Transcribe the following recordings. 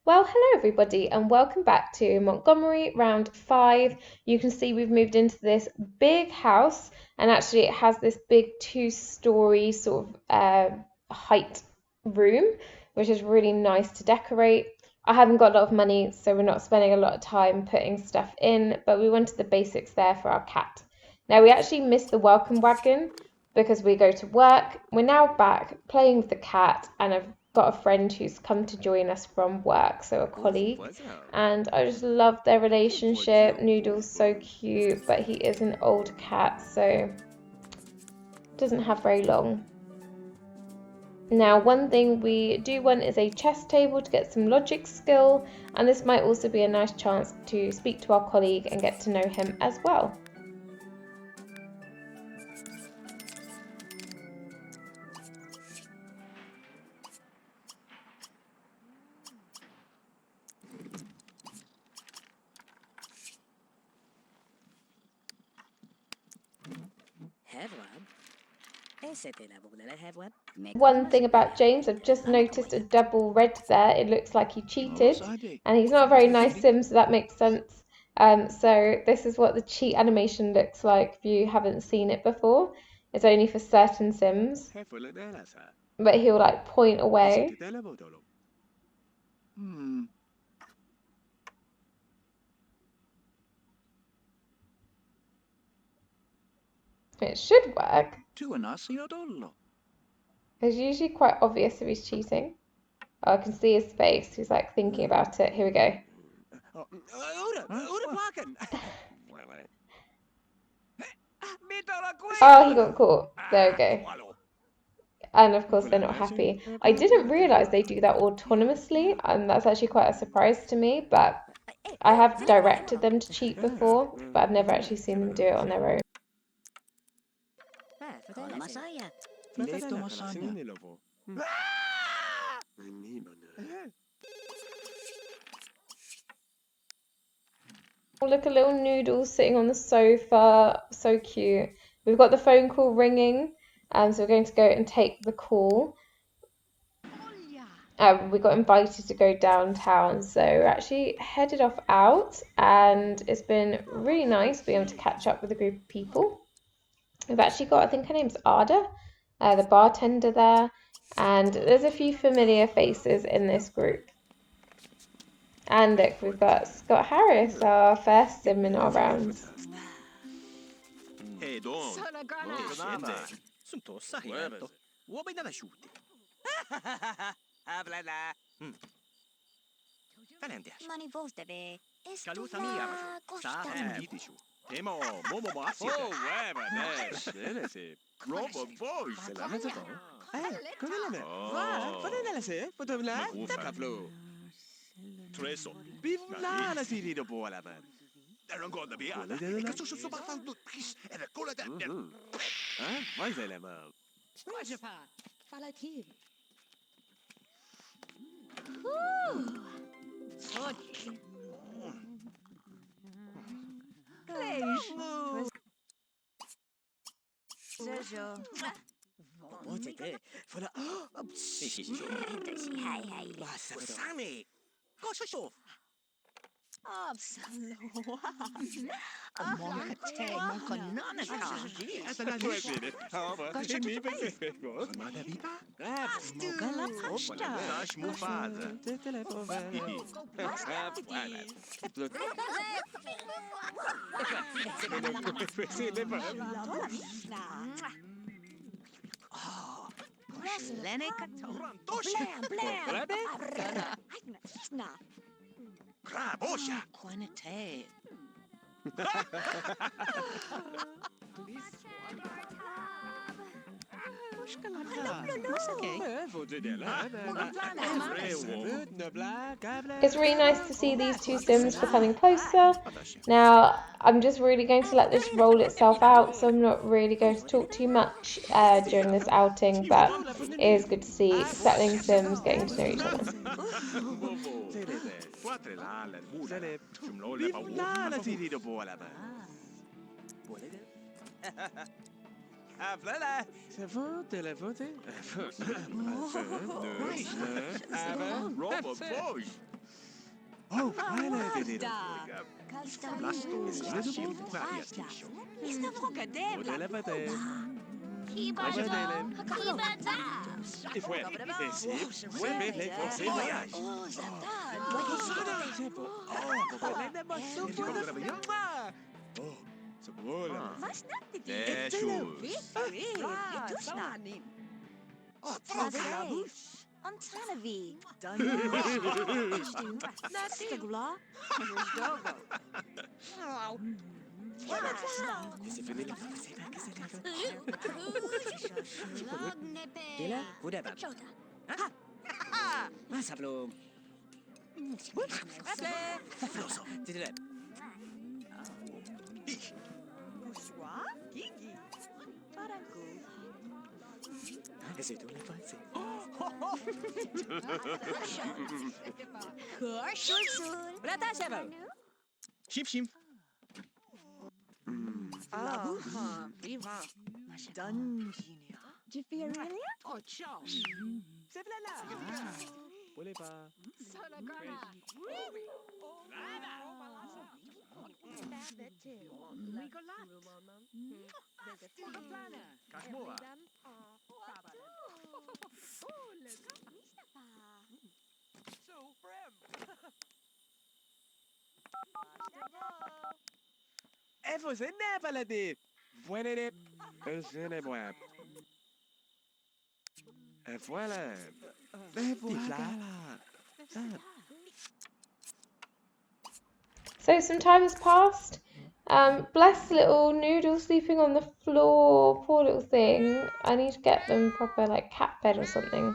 Well, hello everybody and welcome back to Montgomery round 5. You can see we've moved into this big house and actually it has this big 2-story sort of height room, which is really nice to decorate. I haven't got a lot of money, so we're not spending a lot of time putting stuff in, but we wanted the basics there for our cat. Now we actually missed the welcome wagon because we go to work. We're now back playing with the cat and I've got a friend who's come to join us from work, so a colleague, and I just love their relationship. Noodles so cute, but he is an old cat, so doesn't have very long. Now, one thing we do want is a chess table to get some logic skill, and this might also be a nice chance to speak to our colleague and get to know him as well. One thing about James, I've just noticed a double red there. It looks like he cheated, and he's not a very nice sim, so that makes sense. So this is what the cheat animation looks like if you haven't seen it before. It's only for certain sims, but he'll like point away. It should work. It's usually quite obvious if he's cheating. Oh, I can see his face. He's like thinking about it. Here we go. Oh, he got caught. There we go. And of course, they're not happy. I didn't realize they do that autonomously, and that's actually quite a surprise to me. But I have directed them to cheat before, but I've never actually seen them do it on their own. Oh, look, a little Noodle sitting on the sofa. So cute. We've got the phone call ringing, so we're going to go and take the call. We got invited to go downtown, so we're actually headed off out, and it's been really nice being able to catch up with a group of people. We've actually got, I think her name's Ada, the bartender there, and there's a few familiar faces in this group. And look, we've got Scott Harris, our first sim in our rounds. It's really nice to see these two sims becoming closer. Now, I'm just really going to let this roll itself out, so I'm not really going to talk too much during this outing, but it is good to see settling sims getting to know each other. Oh, voilà, Da. Blasto, leaderboard, Maria Station. Ista Frogade, Modella Vadem. Kibajaba. Et voilà, c'est ouais, les forces voyage. Oh, Zata. Oh, c'est beau là. Mas not Des choses. Oh, la bouche. Antanavi. Nastagula. C'est fini là. Dila, whatever. Masablo. Floso. Dila. Bonsoir, Gigi. Parango. Essaye de la passer. Brata, chavo. Chip, chip. La bouche. Viva. Dunginia. Jifiarelia? Oh, ciao. C'est là. Voulez pas. Cache-moi. Et vous êtes baladé. Voilà. Et voilà. Et voilà. So some time has passed. Bless little Noodles sleeping on the floor. Poor little thing. I need to get them proper like cat bed or something.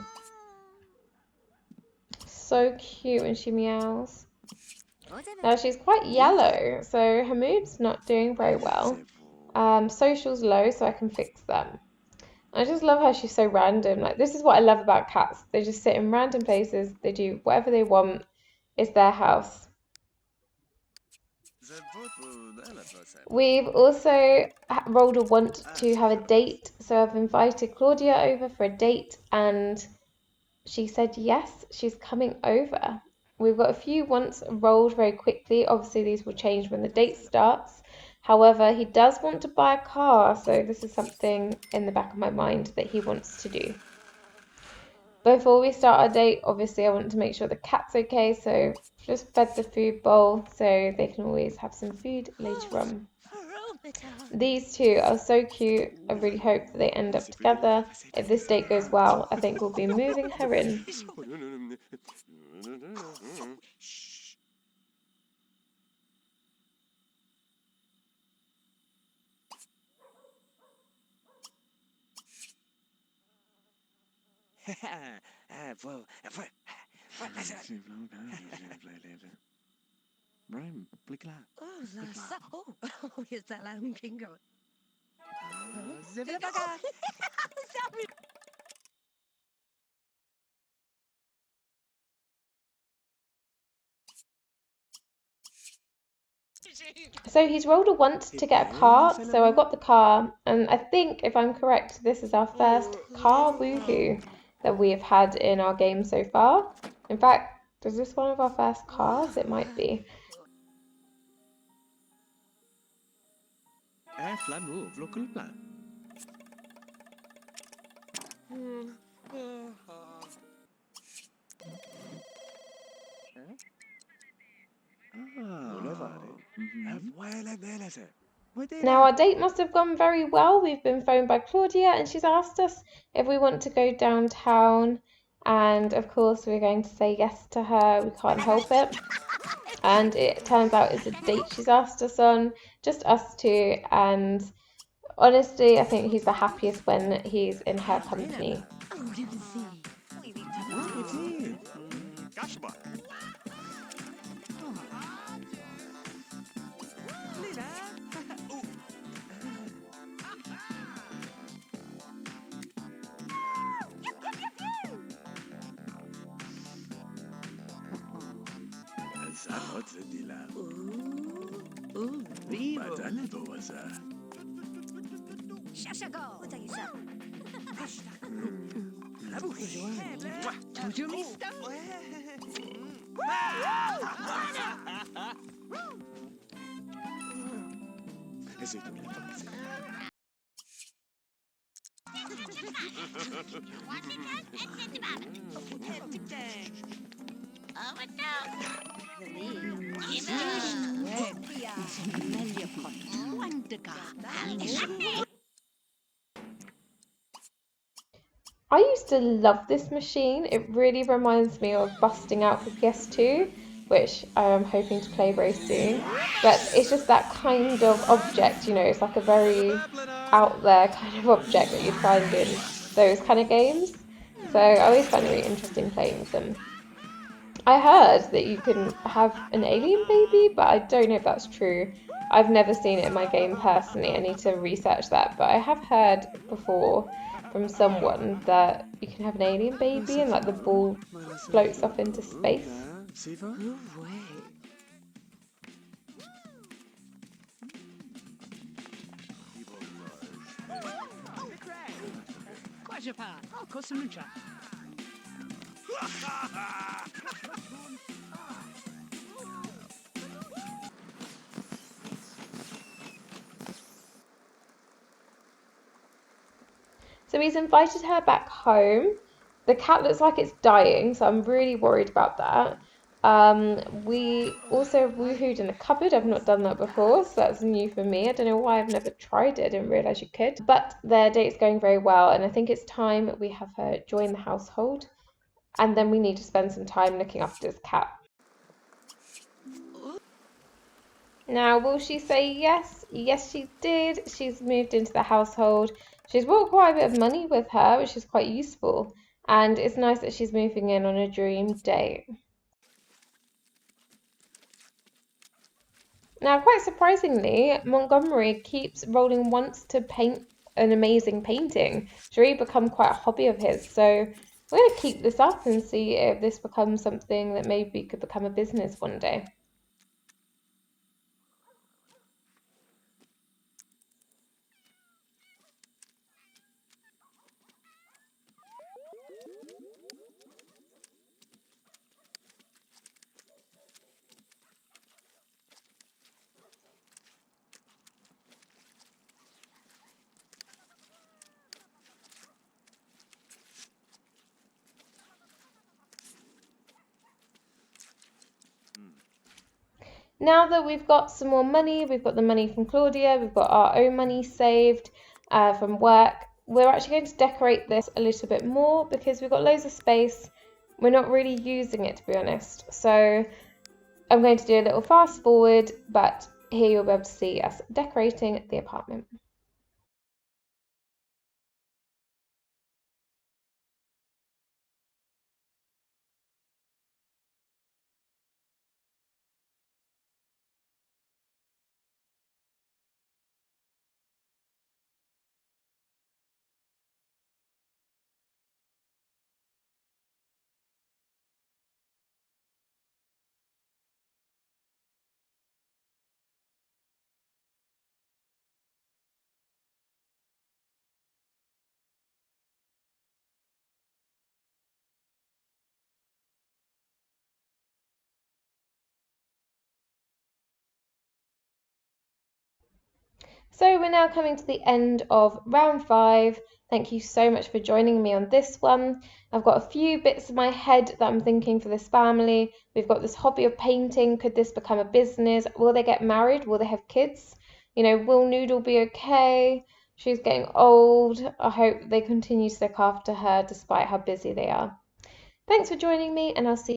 So cute when she meows. Now she's quite yellow, so her mood's not doing very well. Social's low, so I can fix them. I just love how she's so random. Like, this is what I love about cats. They just sit in random places. They do whatever they want. It's their house. We've also rolled a want to have a date, so I've invited Claudia over for a date, and she said yes, she's coming over. We've got a few wants rolled very quickly. Obviously, these will change when the date starts. However, he does want to buy a car, so this is something in the back of my mind that he wants to do. Before we start our date, obviously I want to make sure the cat's okay, so just fed the food bowl so they can always have some food later on. These two are so cute. I really hope that they end up together. If this date goes well, I think we'll be moving her in. Oh, is that Lam Kingo? So he's rolled a want to get a car, so I got the car, and I think, if I'm correct, this is our first car woohoo that we have had in our game so far. In fact, is this one of our first cars? It might be. Flamme, vlokel plan. Now our date must have gone very well. We've been phoned by Claudia and she's asked us if we want to go downtown, and of course we're going to say yes to her. We can't help it. And it turns out it's a date she's asked us on, just us two, and honestly I think he's the happiest when he's in her company. I used to love this machine. It really reminds me of Busting Out for PS2, which I am hoping to play very soon. But it's just that kind of object, you know, it's like a very out there kind of object that you'd find in those kind of games. So I always find it really interesting playing with them. I heard that you can have an alien baby, but I don't know if that's true. I've never seen it in my game personally. I need to research that, but I have heard before from someone that you can have an alien baby and like the ball floats off into space. So he's invited her back home. The cat looks like it's dying, so I'm really worried about that. We also woohooed in a cupboard. I've not done that before, so that's new for me. I don't know why I've never tried it. I didn't realise you could. But their date's going very well, and I think it's time we have her join the household. And then we need to spend some time looking after this cat. Now, will she say yes? Yes, she did. She's moved into the household. She's brought quite a bit of money with her, which is quite useful. And it's nice that she's moving in on a dream date. Now, quite surprisingly, Montgomery keeps rolling once to paint an amazing painting. It's really become quite a hobby of his. So we're going to keep this up and see if this becomes something that maybe could become a business one day. Now that we've got some more money, we've got the money from Claudia, we've got our own money saved from work, we're actually going to decorate this a little bit more because we've got loads of space. We're not really using it, to be honest. So I'm going to do a little fast forward, but here you'll be able to see us decorating the apartment. So we're now coming to the end of round 5. Thank you so much for joining me on this one. I've got a few bits in my head that I'm thinking for this family. We've got this hobby of painting. Could this become a business? Will they get married? Will they have kids? You know, will Noodle be okay? She's getting old. I hope they continue to look after her despite how busy they are. Thanks for joining me, and I'll see you